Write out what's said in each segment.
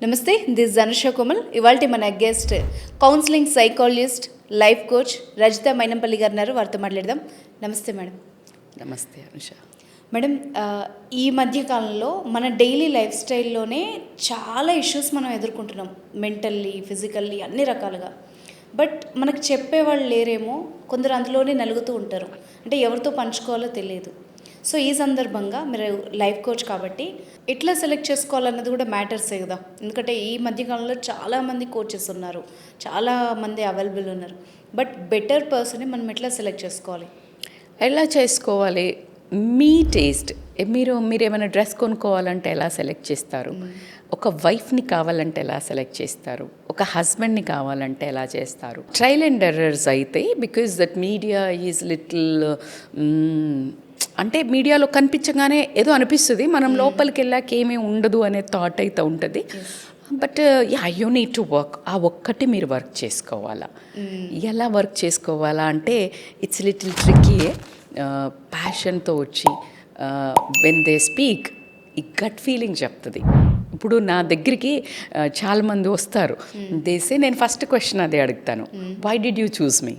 నమస్తే, దిస్ అనుష కోమల్. ఇవాళ మన guest counselling psychologist, life coach Rajitha Mynampally గారు ఉన్నారు. వారితో మాట్లాడదాం. నమస్తే మేడం. నమస్తే అనుష. మేడం, ఈ మధ్య కాలంలో మన డైలీ లైఫ్ స్టైల్లోనే చాలా ఇష్యూస్ మనం ఎదుర్కొంటున్నాం, మెంటల్లీ, ఫిజికల్లీ, అన్ని రకాలుగా. బట్ మనకు చెప్పేవాళ్ళు లేరేమో, కొందరు అందులోనే నలుగుతూ ఉంటారు. అంటే ఎవరితో పంచుకోవాలో తెలియదు. సో ఈ సందర్భంగా మీరు లైఫ్ కోచ్ కాబట్టి ఎట్లా సెలెక్ట్ చేసుకోవాలన్నది కూడా మ్యాటర్సే కదా. ఎందుకంటే ఈ మధ్యకాలంలో చాలామంది కోచెస్ ఉన్నారు, చాలామంది అవైలబుల్ ఉన్నారు. బట్ బెటర్ పర్సన్ని మనం ఎట్లా సెలెక్ట్ చేసుకోవాలి? ఎలా చేసుకోవాలి? మీ టేస్ట్. మీరు ఏమైనా డ్రెస్ కొనుక్కోవాలంటే ఎలా సెలెక్ట్ చేస్తారు? ఒక వైఫ్ని కావాలంటే ఎలా సెలెక్ట్ చేస్తారు? ఒక హస్బెండ్ని కావాలంటే ఎలా చేస్తారు? ట్రయల్ అండ్ ఎర్రర్స్ అయితే, because that media is little, అంటే మీడియాలో కనిపించగానే ఏదో అనిపిస్తుంది, మనం లోపలికి వెళ్ళాక ఏమీ ఉండదు అనే థాట్ అయితే ఉంటుంది. But you need to work. ఆ ఒక్కటి మీరు వర్క్ చేసుకోవాలా. ఎలా వర్క్ చేసుకోవాలా అంటే ఇట్స్ లిటిల్ ట్రిక్కీ. ప్యాషన్తో వచ్చి వెన్ దే స్పీక్, ఈ గట్ ఫీలింగ్ చెప్తుంది. ఇప్పుడు నా దగ్గరికి చాలామంది వస్తారు, దేసే నేను ఫస్ట్ క్వశ్చన్ అదే అడుగుతాను, why did you choose me?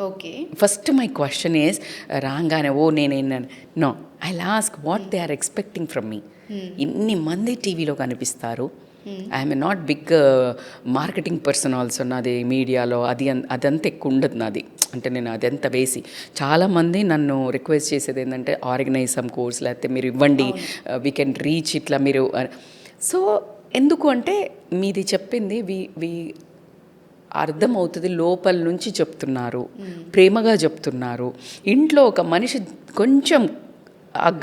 Okay, first my question is, రాగానే నేనేన్నాను, no, I ask what they are expecting from me. ఇన్ని మంది టీవీలో కనిపిస్తారు, I'm not big marketing person also. నాది మీడియాలో అదంతా ఎక్కువ ఉండదు నాది. అంటే నేను అదంతా వేసి, చాలామంది నన్ను రిక్వెస్ట్ చేసేది ఏంటంటే ఆర్గనైజ్ సమ్ కోర్స్, లేకపోతే మీరు ఇవ్వండి, వీ కెన్ రీచ్ ఇట్లా మీరు. సో ఎందుకు అంటే మీది చెప్పింది అర్థమవుతుంది, లోపల నుంచి చెప్తున్నారు, ప్రేమగా చెప్తున్నారు. ఇంట్లో ఒక మనిషి కొంచెం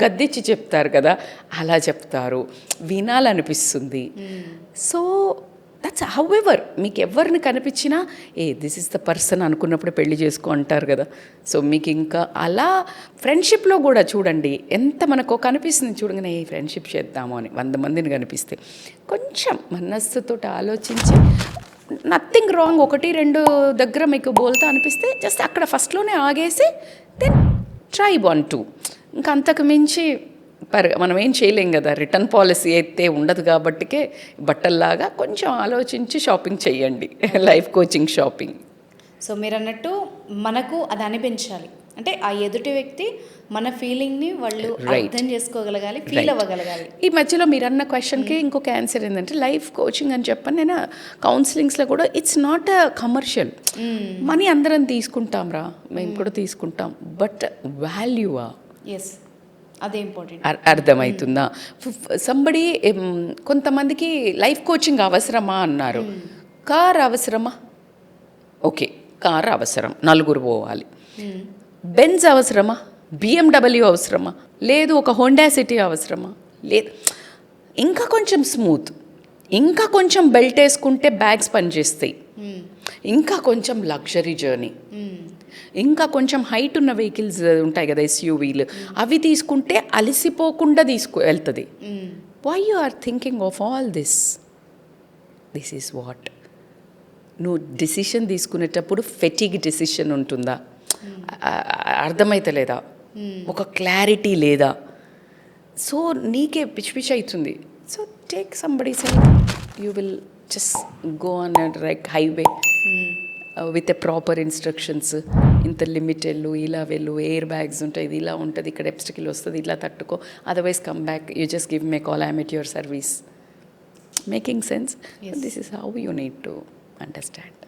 గద్దిచ్చి చెప్తారు కదా, అలా చెప్తారు, వినాలనిపిస్తుంది. సో దట్స్ హౌ ఎవర్ మీకు ఎవరిని కనిపించినా దిస్ ఇస్ ద పర్సన్ అనుకున్నప్పుడు పెళ్లి చేసుకో అంటారు కదా. సో మీకు ఇంకా అలా ఫ్రెండ్షిప్లో కూడా చూడండి, ఎంత మనకు కనిపిస్తుంది చూడగానే ఫ్రెండ్షిప్ చేద్దాము అని 100 మందిని కనిపిస్తే కొంచెం మనస్సుతో ఆలోచించి, నథింగ్ రాంగ్, 1-2 దగ్గర మీకు బోల్తా అనిపిస్తే జస్ట్ అక్కడ ఫస్ట్లోనే ఆగేసి దెన్ ట్రై 1-2. ఇంకా అంతకు మించి మనం ఏం చేయలేం కదా. రిటర్న్ పాలసీ అయితే ఉండదు కాబట్టికే బట్టల్లాగా కొంచెం ఆలోచించి షాపింగ్ చేయండి, లైఫ్ కోచింగ్ షాపింగ్. సో మీరు అన్నట్టు మనకు అది అనిపించాలి, అంటే ఆ ఎదుటి వ్యక్తి మన ఫీలింగ్ని వాళ్ళు అర్థం చేసుకోగలగాలి, ఫీల్ అవ్వగలగాలి. ఈ మధ్యలో మీరు అన్న క్వశ్చన్కి ఇంకొక ఆన్సర్ ఏంటంటే, లైఫ్ కోచింగ్ అని చెప్పని నేను కౌన్సిలింగ్స్లో కూడా it's not a commercial. Money అందరం తీసుకుంటాం రా, మేము కూడా తీసుకుంటాం, బట్ వాల్యూవా? ఎస్, అదే ఇంపార్టెంట్. అర్థమవుతుందా? సంబడి కొంతమందికి లైఫ్ కోచింగ్ అవసరమా అన్నారు. కార్ అవసరమా? ఓకే, కార్ అవసరం, నలుగురు పోవాలి. బెంజ్ అవసరమా? BMW అవసరమా? లేదు. ఒక హోండా సిటీ అవసరమా? లేదు. ఇంకా కొంచెం స్మూత్, ఇంకా కొంచెం బెల్ట్ వేసుకుంటే బ్యాగ్స్ పనిచేస్తాయి, ఇంకా కొంచెం లగ్జరీ జర్నీ, ఇంకా కొంచెం హైట్ ఉన్న వెహికల్స్ ఉంటాయి కదా, SUVలు, అవి తీసుకుంటే అలసిపోకుండా వెళ్తుంది. Why you are thinking of all this? This is what. నువ్వు డిసిషన్ తీసుకునేటప్పుడు ఫెటిగ్ డిసిషన్ ఉంటుందా? అర్థమైతలేదా? ఒక క్లారిటీ లేదా? సో నీకే పిచ్చి అవుతుంది. So take somebody side, you will just go on like highway with a proper instructions. ఇంత లిమిట్ వెళ్ళు, ఇలా వెళ్ళు, ఎయిర్ బ్యాగ్స్ ఉంటాయి, ఇది ఇలా ఉంటుంది, ఇక్కడ ఎబ్స్టికల్ వస్తుంది, ఇలా తట్టుకో, otherwise come back, you just give me call, I'm at your service. Making sense? This is how you need to understand.